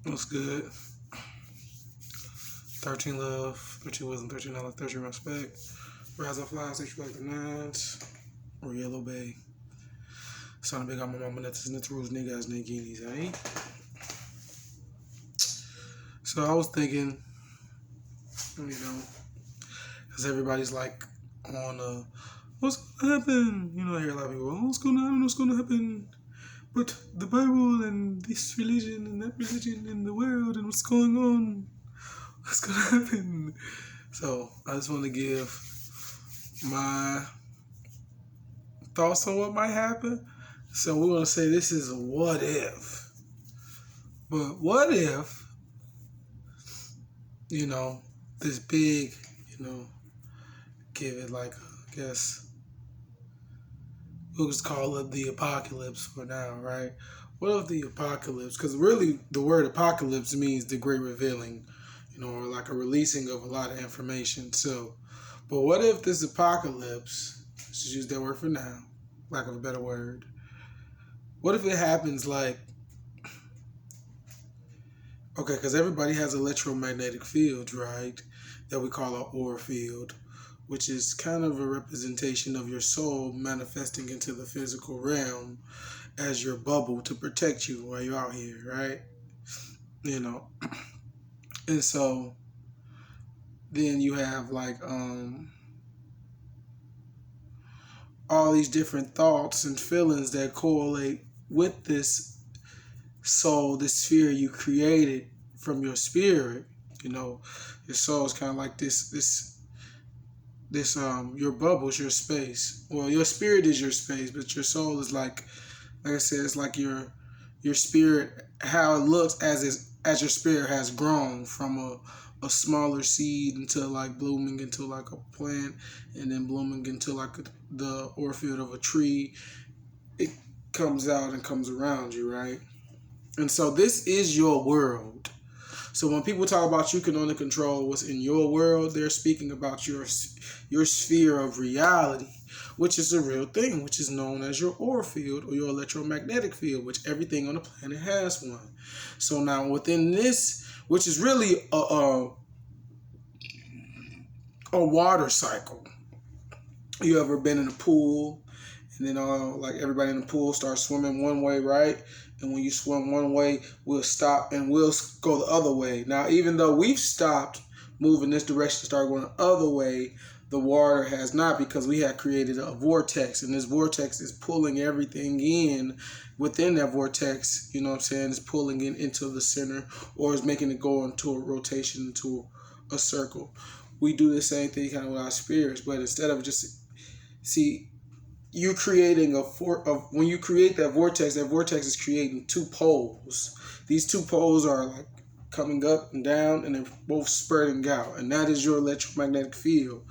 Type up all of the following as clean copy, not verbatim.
What's good? 13 love, 13 wisdom, 13 knowledge, 13 respect. Rise up flies, six like the nines. Or yellow bay. Son of big on my mama, that's the rules, niggas, nigginis, eh? So I was thinking, because everybody's like on, what's gonna happen? I hear a lot of people, what's gonna happen? But the Bible and this religion and that religion and the world and what's going on, what's gonna happen? So I just want to give my thoughts on what might happen. So we're gonna say this is a what if. But what if, this big, give it like I guess we'll just call it the apocalypse for now, right? What if the apocalypse, because really the word apocalypse means the great revealing, or like a releasing of a lot of information. So, but what if this apocalypse, let's just use that word for now, lack of a better word. What if it happens like, okay, because everybody has electromagnetic fields, right? That we call an aura field, which is kind of a representation of your soul manifesting into the physical realm as your bubble to protect you while you're out here, right? And so then you have like all these different thoughts and feelings that correlate with this soul, this sphere you created from your spirit. Your soul is kind of like this your bubble is your space. Well, your spirit is your space, but your soul is like I said, it's like your spirit, how it looks as your spirit has grown from a smaller seed into like blooming into like a plant, and then blooming into like the aura field of a tree. It comes out and comes around you, right? And so this is your world. So when people talk about you can only control what's in your world, they're speaking about your sphere of reality, which is a real thing, which is known as your aura field or your electromagnetic field, which everything on the planet has one. So now within this, which is really a water cycle. You ever been in a pool and then like everybody in the pool starts swimming one way, right? And when you swim one way, we'll stop and we'll go the other way. Now, even though we've stopped moving this direction, start going the other way, the water has not, because we have created a vortex, and this vortex is pulling everything in within that vortex. You know what I'm saying? It's pulling it into the center, or is making it go into a rotation, into a circle. We do the same thing kind of with our spirits, but instead of just you're creating when you create that vortex is creating two poles. These two poles are like coming up and down, and they're both spreading out, and that is your electromagnetic field.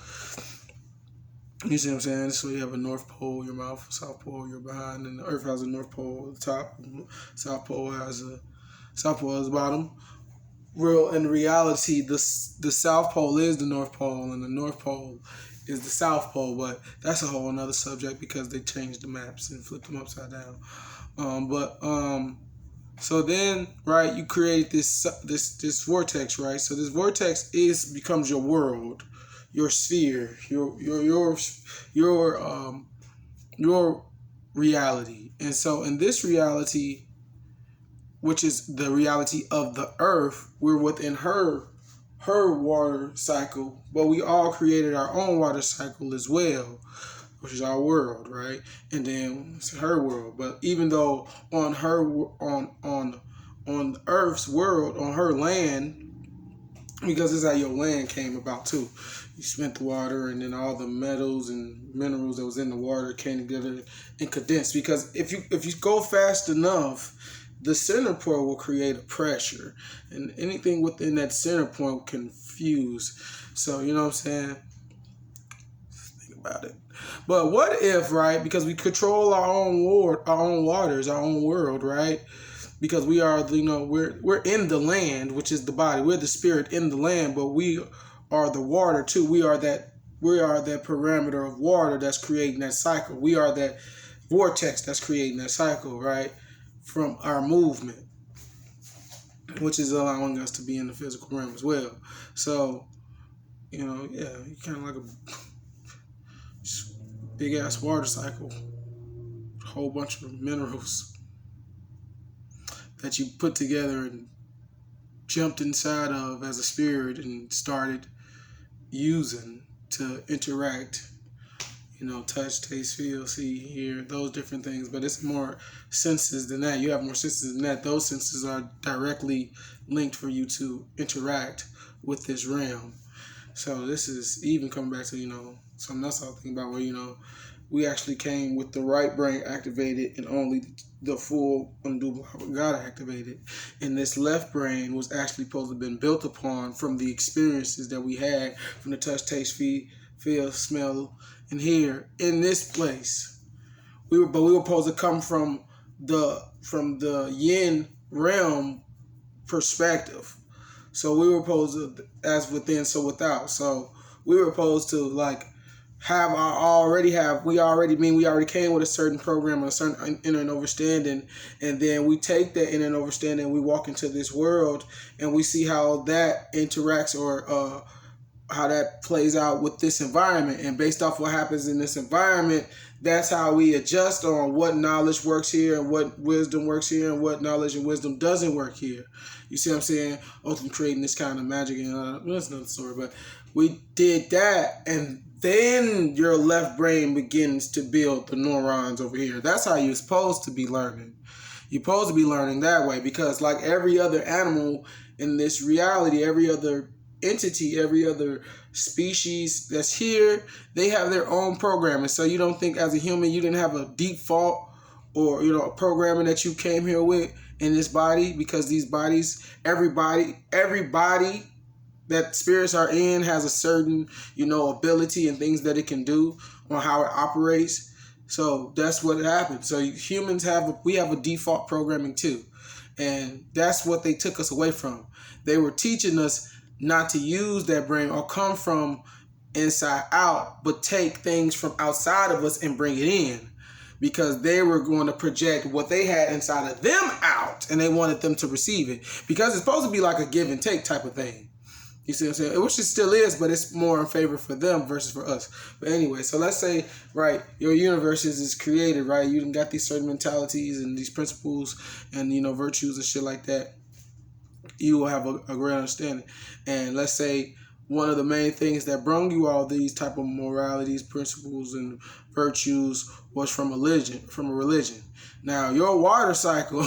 You see what I'm saying? So you have a north pole, your mouth, south pole, you're behind, and the earth has a north pole at the top, south pole has a bottom. In reality, the south pole is the north pole, and the north pole is the south pole, but that's a whole another subject because they changed the maps and flipped them upside down. So then, right, you create this vortex, right? So this vortex becomes your world, your sphere, your reality. And so in this reality, which is the reality of the earth, we're within her water cycle, but we all created our own water cycle as well, which is our world, right? And then it's her world. But even though on Earth's world, on her land, because this is how your land came about too. You spent the water, and then all the metals and minerals that was in the water came together and condensed. Because if you go fast enough, the center point will create a pressure, and anything within that center point can fuse. So, you know what I'm saying? Think about it. But what if, right, because we control our own waters, our own world, right? Because we are, we're in the land, which is the body. We're the spirit in the land, but we are the water too. We are that parameter of water that's creating that cycle. We are that vortex that's creating that cycle, right? From our movement. which is allowing us to be in the physical realm as well. So, you know, yeah, you kind of like a big ass water cycle, a whole bunch of minerals that you put together and jumped inside of as a spirit and started using to interact. You know, touch, taste, feel, see, hear, those different things. But it's more senses than that. You have more senses than that. Those senses are directly linked for you to interact with this realm. So this is even coming back to, you know, something else I was thinking about where, you know, we actually came with the right brain activated and only the full undoable God activated. And this left brain was actually supposed to have been built upon from the experiences that we had from the touch, taste, feel, smell, and hear in this place. We were supposed to come from the yin realm perspective. So we were supposed to, as within, so without. So we were supposed to like we already came with a certain program and a certain inner understanding, and then we take that inner understanding, we walk into this world, and we see how that interacts or how that plays out with this environment. And based off what happens in this environment, that's how we adjust on what knowledge works here and what wisdom works here and what knowledge and wisdom doesn't work here. You see what I'm saying? Ultimately creating this kind of magic, and that's another story. But we did that, and then your left brain begins to build the neurons over here. That's how you're supposed to be learning. You're supposed to be learning that way, because like every other animal in this reality, every other entity, every other species that's here, they have their own programming. So you don't think as a human you didn't have a default or, you know, a programming that you came here with in this body, because these bodies, everybody that spirits are in has a certain, you know, ability and things that it can do on how it operates. So that's what happens. So humans we have a default programming too. And that's what they took us away from. They were teaching us not to use that brain or come from inside out, but take things from outside of us and bring it in, because they were going to project what they had inside of them out, and they wanted them to receive it, because it's supposed to be like a give and take type of thing. You see what I'm saying? Which it still is, but it's more in favor for them versus for us. But anyway, so let's say, right, your universe is created, right? You got these certain mentalities and these principles and, you know, virtues and shit like that. You will have a great understanding. And let's say one of the main things that brought you all these type of moralities, principles, and virtues was from a religion. Now, your water cycle,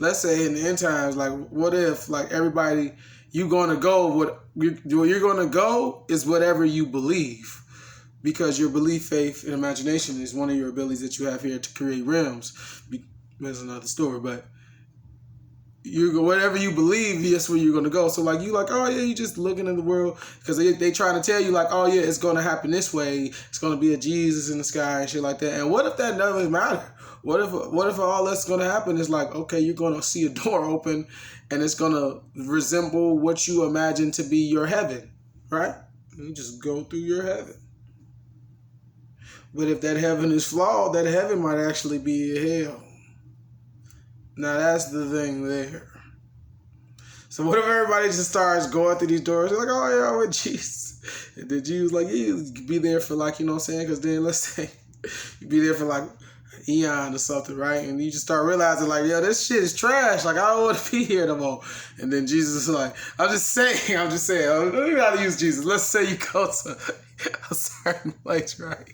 let's say in the end times, like, what if, like, everybody, you're going to go, where you're going to go is whatever you believe, because your belief, faith, and imagination is one of your abilities that you have here to create realms. There's another story, but whatever you believe, that's where you're going to go. So like, you like, oh yeah, you just looking in the world, because they trying to tell you like, oh yeah, it's going to happen this way. It's going to be a Jesus in the sky and shit like that. And what if that doesn't matter? What if all that's going to happen is like, okay, you're going to see a door open and it's going to resemble what you imagine to be your heaven, right? You just go through your heaven. But if that heaven is flawed, that heaven might actually be a hell. Now that's the thing there. So what if everybody just starts going through these doors? They're like, oh yeah, I'm with Jesus. And then Jesus like, yeah, you be there for like, you know what I'm saying? Because then let's say you be there for like eon or something, right? And you just start realizing like, yo, this shit is trash. Like, I don't want to be here no more. And then Jesus is like, I'm just saying, I don't know how to use Jesus. Let's say you go to a certain place, right?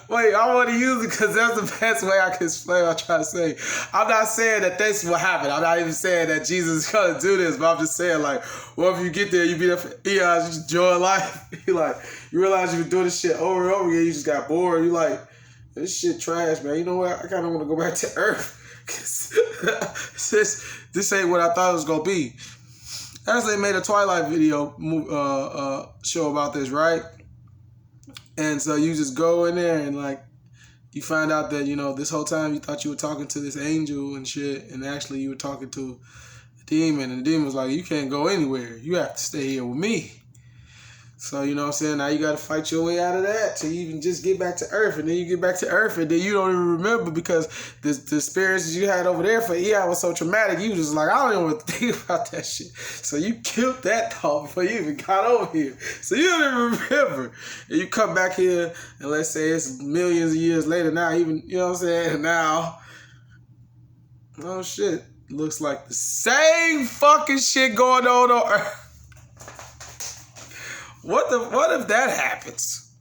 Wait, I want to use it because that's the best way I can explain what I'm trying to say. I'm not saying that this will happen. I'm not even saying that Jesus is going to do this, but I'm just saying, like, well, if you get there, you be there for eons, you just enjoy life. You realize you've been doing this shit over and over again, you just got bored. You like, this shit trash, man. You know what? I kind of want to go back to Earth because this ain't what I thought it was going to be. Actually, they made a Twilight video show about this, right? And so you just go in there and like, you find out that, you know, this whole time you thought you were talking to this angel and shit, and actually you were talking to a demon, and the demon was like, you can't go anywhere. You have to stay here with me. So, you know what I'm saying? Now you got to fight your way out of that to even just get back to Earth. And then you get back to Earth and then you don't even remember because the experiences you had over there for Eon was so traumatic. You just like, I don't even want to think about that shit. So you killed that thought before you even got over here. So you don't even remember. And you come back here and let's say it's millions of years later now, even, you know what I'm saying? And now, oh shit, looks like the same fucking shit going on Earth. What if that happens?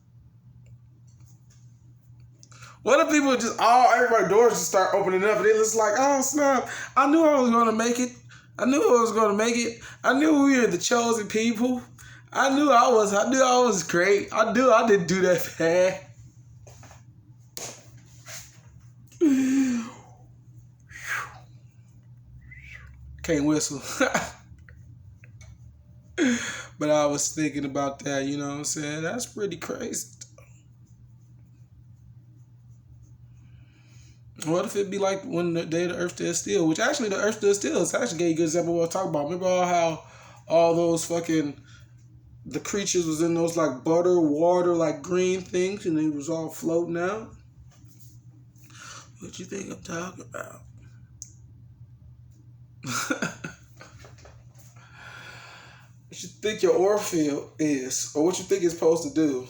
What if people just everybody's doors just start opening up and it looks like, oh snap, I knew I was gonna make it. I knew I was gonna make it. I knew we were the chosen people. I knew I was great. I knew I didn't do that bad. Can't whistle. But I was thinking about that, you know what I'm saying? That's pretty crazy. What if it be like when the day the earth stood still? Which actually the earth stood still. It's actually gave a good example of what I'm talking about. Remember how all those fucking, the creatures was in those like butter, water, like green things and they was all floating out? What you think I'm talking about? What you think your aura field is, or what you think it's supposed to do?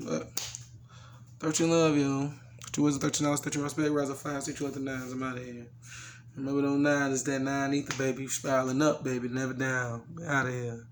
But 13 love, yo. 2 was 13 hours, 13 respect, rise of 5, 6 the 9s. I'm out of here. Remember those 9 is that 9 ether, baby. Spiraling up, baby, never down. Out of here.